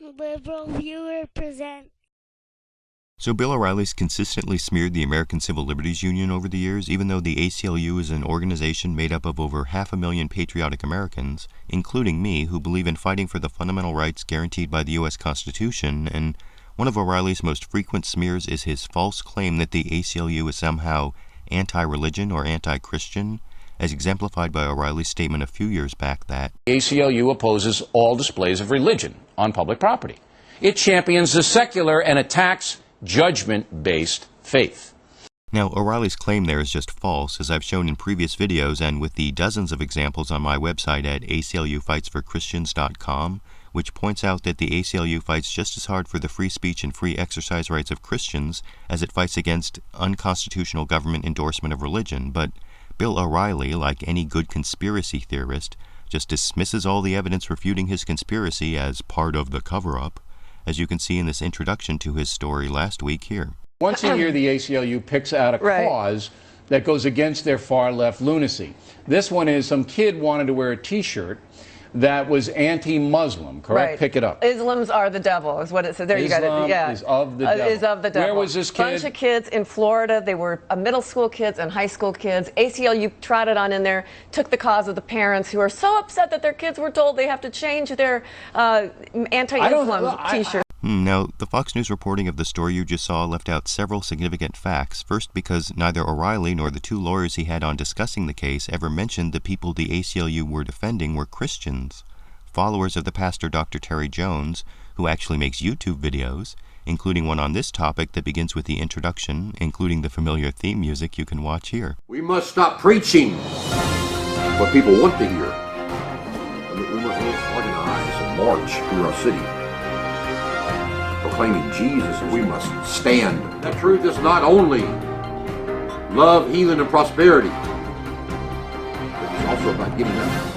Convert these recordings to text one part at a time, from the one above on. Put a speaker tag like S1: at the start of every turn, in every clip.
S1: LiberalViewer present.
S2: So Bill O'Reilly's consistently smeared the American Civil Liberties Union over the years, even though the ACLU is an organization made up of over 500,000 patriotic Americans, including me, who believe in fighting for the fundamental rights guaranteed by the U.S. Constitution, and one of O'Reilly's most frequent smears is his false claim that the ACLU is somehow anti-religion or anti-Christian, as exemplified by O'Reilly's statement a few years back that
S3: the ACLU opposes all displays of religion on public property. It champions the secular and attacks judgment-based faith.
S2: Now, O'Reilly's claim there is just false, as I've shown in previous videos and with the dozens of examples on my website at aclufightsforchristians.com, which points out that the ACLU fights just as hard for the free speech and free exercise rights of Christians as it fights against unconstitutional government endorsement of religion. But Bill O'Reilly, like any good conspiracy theorist, just dismisses all the evidence refuting his conspiracy as part of the cover-up, as you can see in this introduction to his story last week here.
S3: Once a year, the ACLU picks out a cause that goes against their far-left lunacy. This one is some kid wanted to wear a T-shirt that was anti-Muslim, correct?
S4: Right.
S3: Pick it up.
S4: Islam's are the devil, is what it says. There you got it. Yeah.
S3: Is of the devil.
S4: Is of the devil.
S3: Where was this kid?
S4: Bunch of kids in Florida. They were middle school kids and high school kids. ACLU trotted on in there, took the cause of the parents who are so upset that their kids were told they have to change their anti-Islam T-shirt.
S2: Now, the Fox News reporting of the story you just saw left out several significant facts. First, because neither O'Reilly nor the two lawyers he had on discussing the case ever mentioned the people the ACLU were defending were Christians, followers of the pastor Dr. Terry Jones, who actually makes YouTube videos, including one on this topic that begins with the introduction, including the familiar theme music you can watch here.
S5: We must stop preaching what people want to hear. We must organize and march through our city, proclaiming Jesus, and we must stand. That truth is not only love, healing, and prosperity, but it's also about giving up.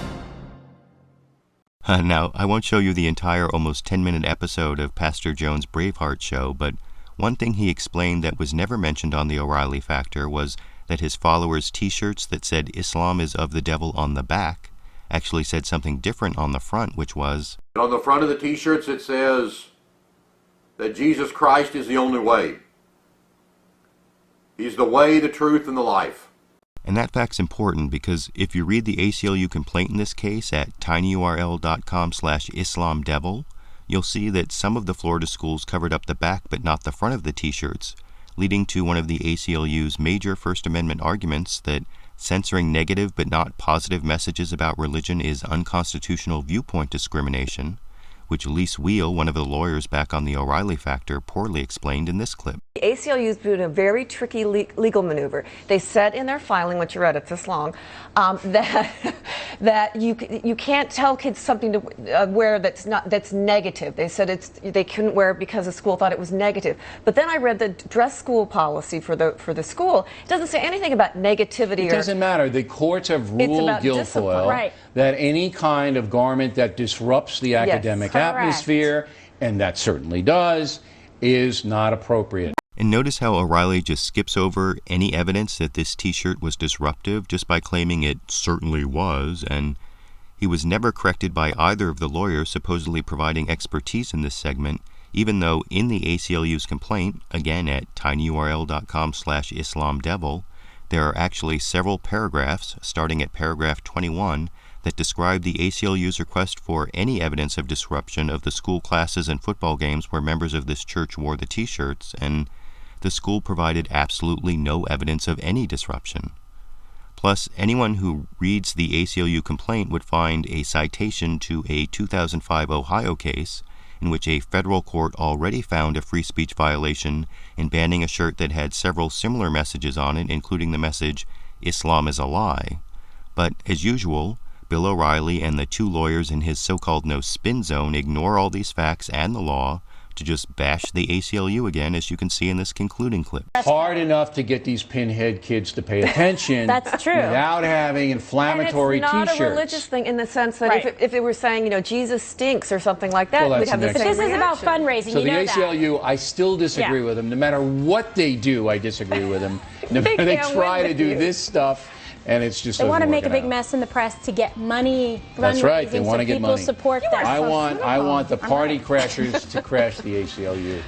S2: Now, I won't show you the entire almost 10-minute episode of Pastor Jones' Braveheart show, but one thing he explained that was never mentioned on the O'Reilly Factor was that his followers' T-shirts that said Islam is of the devil on the back actually said something different on the front, which was,
S5: on the front of the T-shirts it says that Jesus Christ is the only way. He's the way, the truth, and the life.
S2: And that fact's important because if you read the ACLU complaint in this case at tinyurl.com/islamdevil, you'll see that some of the Florida schools covered up the back but not the front of the T-shirts, leading to one of the ACLU's major First Amendment arguments that censoring negative but not positive messages about religion is unconstitutional viewpoint discrimination, which Wiehl, one of the lawyers back on the O'Reilly Factor, poorly explained in this clip.
S4: The ACLU is doing a very tricky legal maneuver. They said in their filing, which you read, it's this long, that you can't tell kids something to wear that's negative. They said they couldn't wear it because the school thought it was negative. But then I read the dress school policy for the school. It doesn't say anything about negativity.
S3: It doesn't matter. The courts have ruled, Guilfoyle, that any kind of garment that disrupts the academic atmosphere, and that certainly does, is not appropriate.
S2: And notice how O'Reilly just skips over any evidence that this T-shirt was disruptive just by claiming it certainly was, and he was never corrected by either of the lawyers supposedly providing expertise in this segment, even though in the ACLU's complaint, again at tinyurl.com/islamdevil, there are actually several paragraphs, starting at paragraph 21, that describe the ACLU's request for any evidence of disruption of the school classes and football games where members of this church wore the T-shirts, and the school provided absolutely no evidence of any disruption. Plus, anyone who reads the ACLU complaint would find a citation to a 2005 Ohio case in which a federal court already found a free speech violation in banning a shirt that had several similar messages on it, including the message, "Islam is a lie." But, as usual, Bill O'Reilly and the two lawyers in his so-called no-spin zone ignore all these facts and the law to just bash the ACLU again, as you can see in this concluding clip.
S3: Hard enough to get these pinhead kids to pay attention.
S6: That's true.
S3: Without having inflammatory T-shirts.
S4: And it's not a religious thing in the sense that if it were saying, Jesus stinks or something like that, we'd have the same reaction.
S6: This is about fundraising,
S3: So the ACLU, I still disagree with them. No matter what they do, I disagree with them. No matter they try to do this stuff and it's just
S1: they want to make a big mess in the press to get money.
S3: That's right. They want to get money.
S1: People support that.
S3: I want the party crashers to crash the ACLU.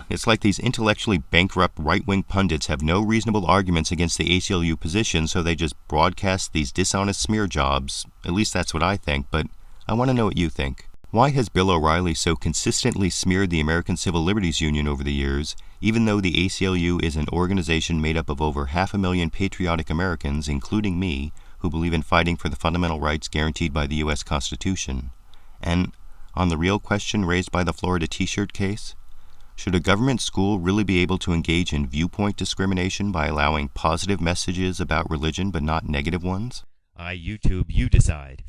S2: It's like these intellectually bankrupt right-wing pundits have no reasonable arguments against the ACLU position, so they just broadcast these dishonest smear jobs. At least that's what I think, but I want to know what you think. Why has Bill O'Reilly so consistently smeared the American Civil Liberties Union over the years, even though the ACLU is an organization made up of over 500,000 patriotic Americans, including me, who believe in fighting for the fundamental rights guaranteed by the U.S. Constitution? And on the real question raised by the Florida T-shirt case, should a government school really be able to engage in viewpoint discrimination by allowing positive messages about religion but not negative ones?
S6: YouTube, you decide.